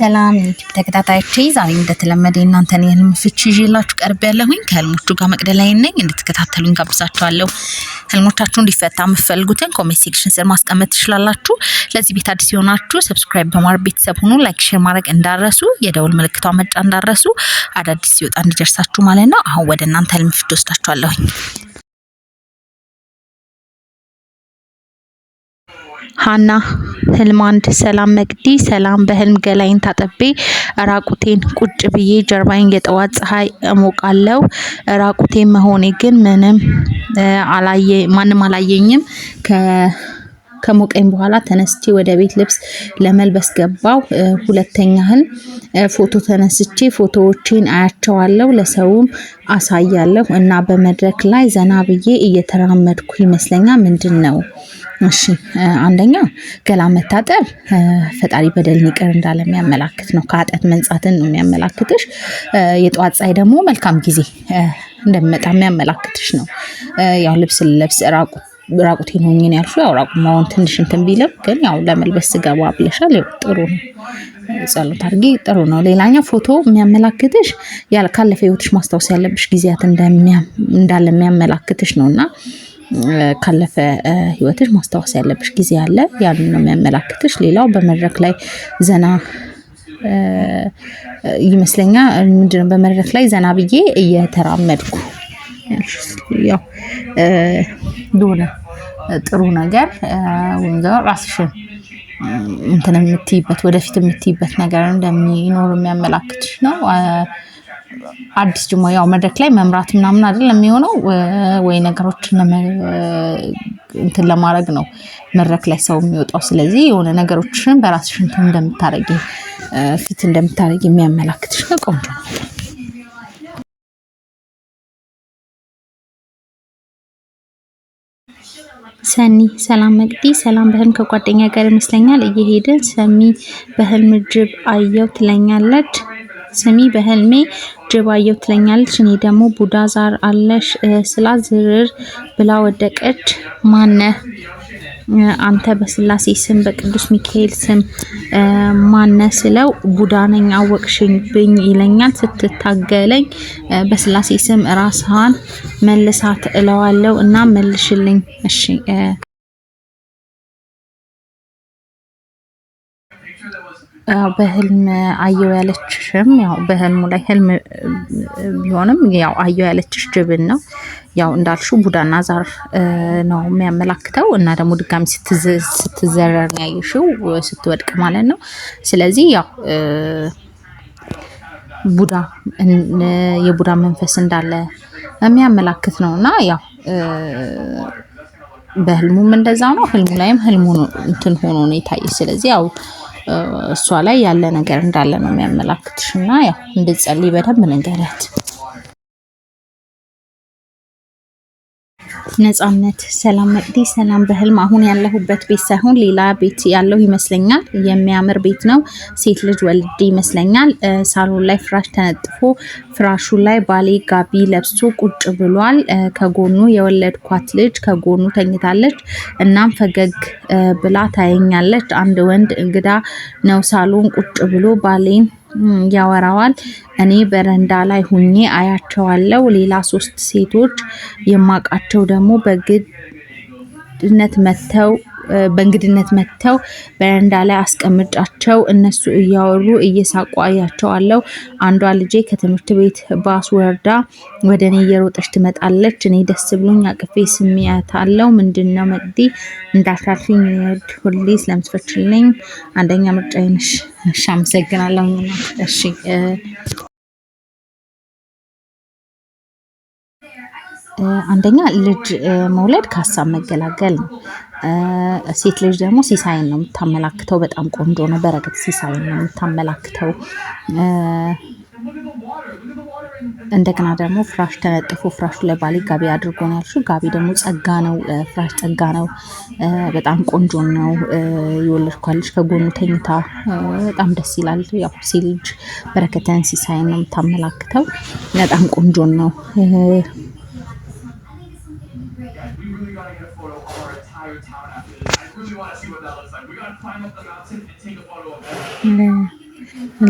ሰላም ዩቲዩብ ተከታታዮቼ ዛሬ እንደተለመደ እናንተን የህልም ፍቺ ይዤላችሁ ቀርብ ያለሁኝ ከህልሞቹ ጋር መቅደላይ ነኝ። እንድትከታተሉኝ ጋብዛችኋለሁ። ህልሞቻችሁ እንዲፈታ የምትፈልጉትን ኮሜንት ሴክሽን ስር ማስቀመጥ ትችላላችሁ። ለዚህ ቤት አዲስ የሆናችሁ ሰብስክራይብ በማድረግ ቤተሰብ ሁኑ። ላይክ ሼር ማድረግ እንዳረሱ፣ የደውል ምልክቷን መጫን እንዳረሱ፣ አዳዲስ ሲወጣ እንዲደርሳችሁ ማለት ነው። አሁን ወደ እናንተ ህልም ፍቺ ወስዳችኋለሁኝ። ሀና ህልም አንድ ሰላም መቅዲ ሰላም በህልም ገላይን ታጠቤ ራቁቴን ቁጭ ብዬ ጀርባዬን የጠዋት ፀሐይ እሞቃለሁ። ራቁቴን መሆኔ ግን ማንም አላየኝም። ከሞቀኝ በኋላ ተነስቼ ወደ ቤት ልብስ ለመልበስ ገባው። ሁለተኛ ህልም ፎቶ ተነስቼ ፎቶዎቼን አያቸዋለሁ፣ ለሰውም አሳያለሁ እና በመድረክ ላይ ዘና ብዬ እየተራመድኩ ይመስለኛል። ምንድን ነው? እሺ አንደኛ ገላ መታጠብ ፈጣሪ በደልን ይቅር እንዳለ የሚያመላክት ነው። ከኃጢአት መንጻትን ነው የሚያመላክትሽ። የጠዋት ፀሐይ ደግሞ መልካም ጊዜ እንደሚመጣ የሚያመላክትሽ ነው። ያው ልብስ ለብስ ራቁቴን ሆኜ ነው ያልሽው። ያው ራቁማውን ትንሽ እንትን ቢልም ግን ያው ለመልበስ ስገባ ብለሻል። ያው ጥሩ ነው። ጸሎት አድርጊ፣ ጥሩ ነው። ሌላኛው ፎቶ የሚያመላክትሽ ካለፈ ህይወትሽ ማስታወስ ያለብሽ ጊዜያት እንዳለ የሚያመላክትሽ ነውና ካለፈ ህይወትሽ ማስታወስ ያለብሽ ጊዜ አለ። ያንን ነው የሚያመላክትሽ። ሌላው በመድረክ ላይ ዘና ይመስለኛል። ምንድነው? በመድረክ ላይ ዘና ብዬ እየተራመድኩ ያው ዶነ ጥሩ ነገር ወንጀል ራስሽን እንትን የምትይበት ወደፊት የምትይበት ነገር እንደሚኖር የሚያመላክትሽ ነው። አዲስ ጅማ ያው መድረክ ላይ መምራት ምናምን አይደለም የሚሆነው ወይ ነገሮችን እንትን ለማድረግ ነው መድረክ ላይ ሰው የሚወጣው። ስለዚህ የሆነ ነገሮችን በራስሽ እንትን እንደምታረጊ ፊት እንደምታረጊ የሚያመላክትሽ ነው። ቆንጆ ነው። ሰኒ ሰላም መቅዲ ሰላም በህልም ከጓደኛ ጋር ይመስለኛል እየሄድን ሰሚ በህልም ጅብ አየው ትለኛለች። ስሚ በህልሜ ጅብ አየው ትለኛለች። እኔ ደግሞ ቡዳ ዛር አለሽ ስላት ዝርር ብላ ወደቀች። ማነህ አንተ? በስላሴ ስም በቅዱስ ሚካኤል ስም ማነህ ስለው ቡዳ ነኝ አወቅሽብኝ ይለኛል። ስትታገለኝ በስላሴ ስም ራስሃን መልሳት እለዋለሁ እና መልሽልኝ። እሺ በህልም አየው ያለችሽም ያው በህልሙ ላይ ህልም ቢሆንም ያው አየው ያለችሽ ጅብን ነው። ያው እንዳልሽው ቡዳና ዛር ነው የሚያመላክተው እና ደግሞ ድጋሚ ስትዘረር ነው ያየሽው ስትወድቅ ማለት ነው። ስለዚህ ያው የቡዳ መንፈስ እንዳለ የሚያመላክት ነውና ያው በህልሙም እንደዛው ነው። ህልሙ ላይም ህልሙ እንትን ሆኖ ነው የታየሽ። ስለዚህ ያው እሷ ላይ ያለ ነገር እንዳለ ነው የሚያመላክትሽና ያው እንድትጸልይ በደንብ ንገሪያት። ነጻነት ሰላም መቅዲ ሰላም በህልም አሁን ያለሁበት ቤት ሳይሆን ሌላ ቤት ያለው ይመስለኛል። የሚያምር ቤት ነው። ሴት ልጅ ወልድ ይመስለኛል። ሳሎን ላይ ፍራሽ ተነጥፎ ፍራሹ ላይ ባሌ ጋቢ ለብሶ ቁጭ ብሏል። ከጎኑ የወለድኳት ልጅ ከጎኑ ተኝታለች። እናም ፈገግ ብላ ታየኛለች። አንድ ወንድ እንግዳ ነው ሳሎን ቁጭ ብሎ ባሌን ያወራዋል። እኔ በረንዳ ላይ ሁኜ አያቸዋለሁ። ሌላ 3 ሴቶች የማቃቸው ደግሞ በእንግድነት መተው በረንዳ ላይ አስቀምጫቸው እነሱ እያወሩ እየሳቁ አያቸዋለሁ። አንዷ ልጄ ከትምህርት ቤት ባስ ወርዳ ወደ እኔ እየሮጠች ትመጣለች። እኔ ደስ ብሎኝ አቅፌ ስሜያታለሁ። ምንድነው መቅዲ እንዳታልፊኝ ሁሌ ስለምትፈችልኝ አንደኛ ምርጫዬ ነሽ። እሺ አመሰግናለሁ። እሺ አንደኛ ልጅ መውለድ ከሀሳብ መገላገል ነው። ሴት ልጅ ደግሞ ሲሳይን ነው የምታመላክተው። በጣም ቆንጆ ነው። በረከት ሲሳይን ነው የምታመላክተው። እንደገና ደግሞ ፍራሽ ተነጥፎ ፍራሹ ላይ ባሌ ጋቢ አድርጎ ነው ያልሽው። ጋቢ ደግሞ ጸጋ ነው። ፍራሽ ጸጋ ነው። በጣም ቆንጆ ነው። የወለድኳት ልጅ ከጎኑ ተኝታ በጣም ደስ ይላል። ያው ሴት ልጅ በረከትን ሲሳይን ነው የምታመላክተው። በጣም ቆንጆ ነው።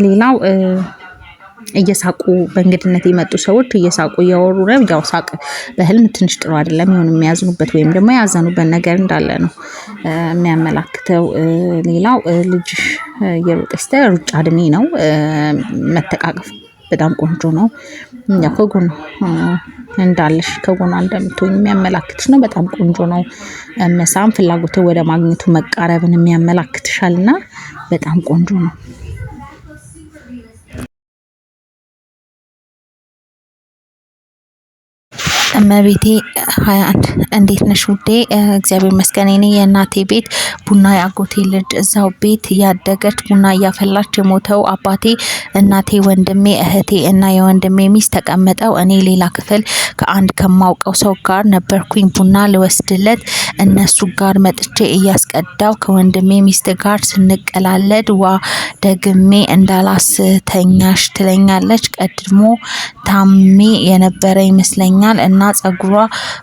ሌላው እየሳቁ በእንግድነት የመጡ ሰዎች እየሳቁ እያወሩ ነው። ያው ሳቅ በህልም ትንሽ ጥሩ አይደለም። ይሁን የሚያዝኑበት ወይም ደግሞ ያዘኑበት ነገር እንዳለ ነው የሚያመላክተው። ሌላው ልጅ እየሮጠች ሩጫ እድሜ ነው። መተቃቀፍ በጣም ቆንጆ ነው። ያው ከጎን እንዳለሽ ከጎኗ እንደምትሆኝ የሚያመላክትሽ ነው። በጣም ቆንጆ ነው። መሳም ፍላጎትን ወደ ማግኘቱ መቃረብን የሚያመላክትሻልና በጣም ቆንጆ ነው። እመቤቴ 21 እንዴት ነሽ ውዴ? እግዚአብሔር ይመስገን። እኔ የእናቴ ቤት ቡና የአጎቴ ልጅ እዛው ቤት ያደገች ቡና እያፈላች የሞተው አባቴ፣ እናቴ፣ ወንድሜ፣ እህቴ እና የወንድሜ ሚስት ተቀምጠው እኔ ሌላ ክፍል ከአንድ ከማውቀው ሰው ጋር ነበርኩኝ። ቡና ልወስድለት እነሱ ጋር መጥቼ እያስቀዳው ከወንድሜ ሚስት ጋር ስንቀላለድ ዋ ደግሜ እንዳላስተኛሽ ትለኛለች። ቀድሞ ታሜ የነበረ ይመስለኛል እና ጸጉሯ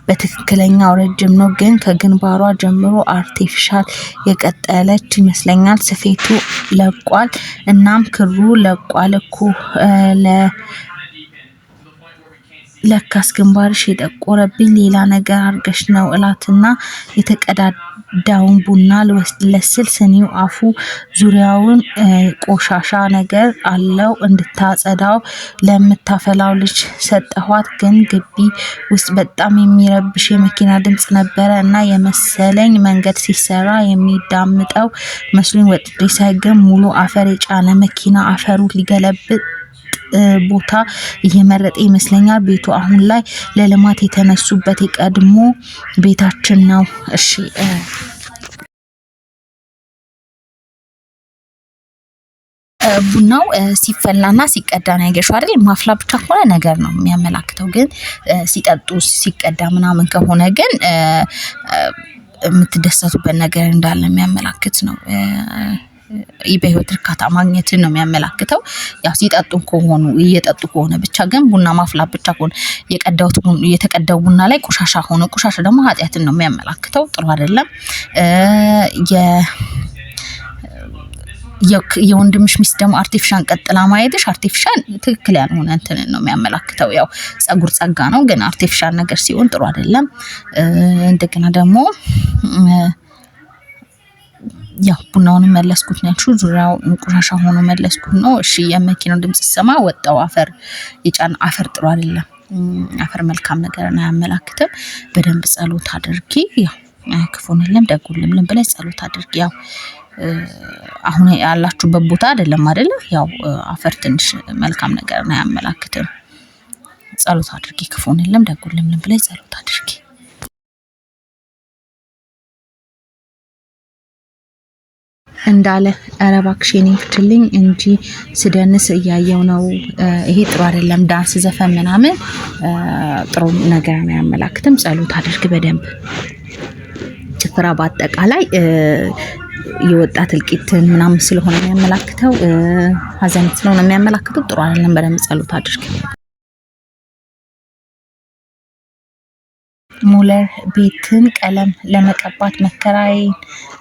በትክክለኛው ረጅም ነው፣ ግን ከግንባሯ ጀምሮ አርቲፊሻል የቀጠለች ይመስለኛል። ስፌቱ ለቋል፣ እናም ክሩ ለቋል እኮ ለካስ ግንባርሽ የጠቆረብኝ ሌላ ነገር አርገሽ ነው እላትና የተቀዳዳውን ቡና ልወስድለት ስል ስኒው አፉ ዙሪያውን ቆሻሻ ነገር አለው እንድታጸዳው ለምታፈላው ልጅ ሰጠኋት። ግን ግቢ ውስጥ በጣም የሚረብሽ የመኪና ድምጽ ነበረ እና የመሰለኝ መንገድ ሲሰራ የሚዳምጠው መስሎኝ ወጥቼ ሳይ ግን ሙሉ አፈር የጫነ መኪና አፈሩ ሊገለብጥ ቦታ እየመረጠ ይመስለኛል። ቤቱ አሁን ላይ ለልማት የተነሱበት የቀድሞ ቤታችን ነው። እሺ ቡናው ሲፈላና ሲቀዳ ነው ያገርሽው አይደል? ማፍላ ብቻ ከሆነ ነገር ነው የሚያመላክተው። ግን ሲጠጡ ሲቀዳ ምናምን ከሆነ ግን የምትደሰቱበት ነገር እንዳለ የሚያመላክት ነው። በህይወት እርካታ ማግኘትን ነው የሚያመላክተው። ያው ሲጠጡ ከሆኑ እየጠጡ ከሆነ ብቻ ግን ቡና ማፍላት ብቻ ከሆነ የተቀዳው ቡና ላይ ቆሻሻ ሆነ፣ ቆሻሻ ደግሞ ኃጢአትን ነው የሚያመላክተው። ጥሩ አይደለም። የወንድምሽ ሚስት ደግሞ አርቲፊሻል ቀጥላ ማየትሽ አርቲፊሻል ትክክል ያልሆነ እንትን ነው የሚያመላክተው። ያው ጸጉር ጸጋ ነው፣ ግን አርቲፊሻል ነገር ሲሆን ጥሩ አይደለም። እንደገና ደግሞ ያው ቡናውን መለስኩት ነው ያልሽው፣ ዙሪያው ቆሻሻ ሆኖ መለስኩት ነው። እሺ የመኪናው ድምጽ ሲሰማ ወጣው አፈር የጫን አፈር ጥሩ አይደለም። አፈር መልካም ነገር ነው አያመላክትም። በደንብ ጸሎት አድርጊ። ያው ክፉንልም ደጉልም ብለሽ ጸሎት አድርጊ። ያው አሁን ያላችሁበት ቦታ አይደለም አይደለ? ያው አፈር ትንሽ መልካም ነገር ነው አያመላክትም። ጸሎት አድርጊ። ክፉንልም ደጉልም ብለሽ ጸሎት አድርጊ። እንዳለ ኧረ እባክሽ የኔን ፍችልኝ እንጂ ስደንስ እያየው ነው። ይሄ ጥሩ አይደለም። ዳንስ ዘፈን ምናምን ጥሩ ነገር ነው አያመላክትም። ጸሎት አድርግ በደንብ። ጭፈራ በአጠቃላይ የወጣት እልቂትን ምናምን ስለሆነ የሚያመላክተው ሀዘን ስለሆነ የሚያመላክተው ጥሩ አይደለም። በደንብ ጸሎት አድርግ። ሙለር ቤትን ቀለም ለመቀባት መከራዬን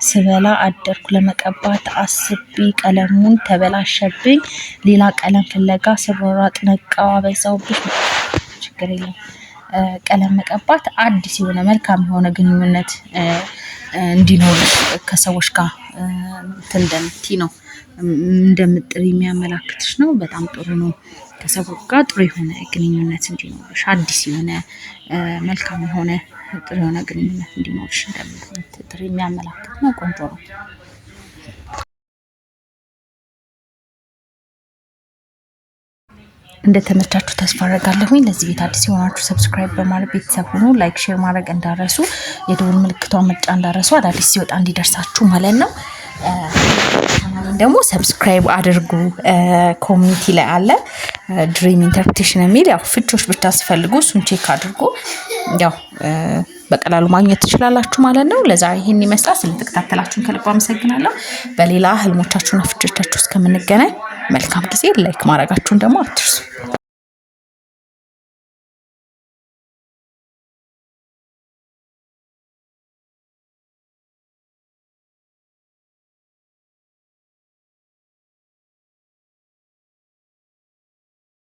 ስበላ አደርኩ። ለመቀባት አስቤ ቀለሙን ተበላሸብኝ። ሌላ ቀለም ፍለጋ ስሯሯጥ ነቃው አበዛውብኝ። ችግር የለም። ቀለም መቀባት አዲስ የሆነ መልካም የሆነ ግንኙነት እንዲኖር ከሰዎች ጋር እንደምትይ ነው እንደምጥሪ የሚያመላክትሽ ነው። በጣም ጥሩ ነው። ከሰዎች ጋር ጥሩ የሆነ ግንኙነት እንዲኖርሽ፣ አዲስ የሆነ መልካም የሆነ ጥሩ የሆነ ግንኙነት እንዲኖርሽ እንደምትጥሪ የሚያመላክት ነው። ቆንጆ ነው። እንደተመቻችሁ ተስፋ አደርጋለሁኝ። ለዚህ ቤት አዲስ የሆናችሁ ሰብስክራይብ በማድረግ ቤተሰብ ሁኑ። ላይክ ሼር ማድረግ እንዳረሱ፣ የደወል ምልክቷን ምርጫ እንዳረሱ፣ አዳዲስ ሲወጣ እንዲደርሳችሁ ማለት ነው። ደግሞ ሰብስክራይብ አድርጉ። ኮሚኒቲ ላይ አለ ድሪም ኢንተርፕሬቴሽን የሚል ያው ፍቾች ብቻ ሲፈልጉ እሱን ቼክ አድርጉ። ያው በቀላሉ ማግኘት ትችላላችሁ ማለት ነው። ለዛሬ ይሄን ይመስላል። ስለተከታተላችሁን ከልብ አመሰግናለሁ። በሌላ ህልሞቻችሁና ፍቾቻችሁ እስከምንገናኝ መልካም ጊዜ። ላይክ ማድረጋችሁን ደግሞ አትርሱ።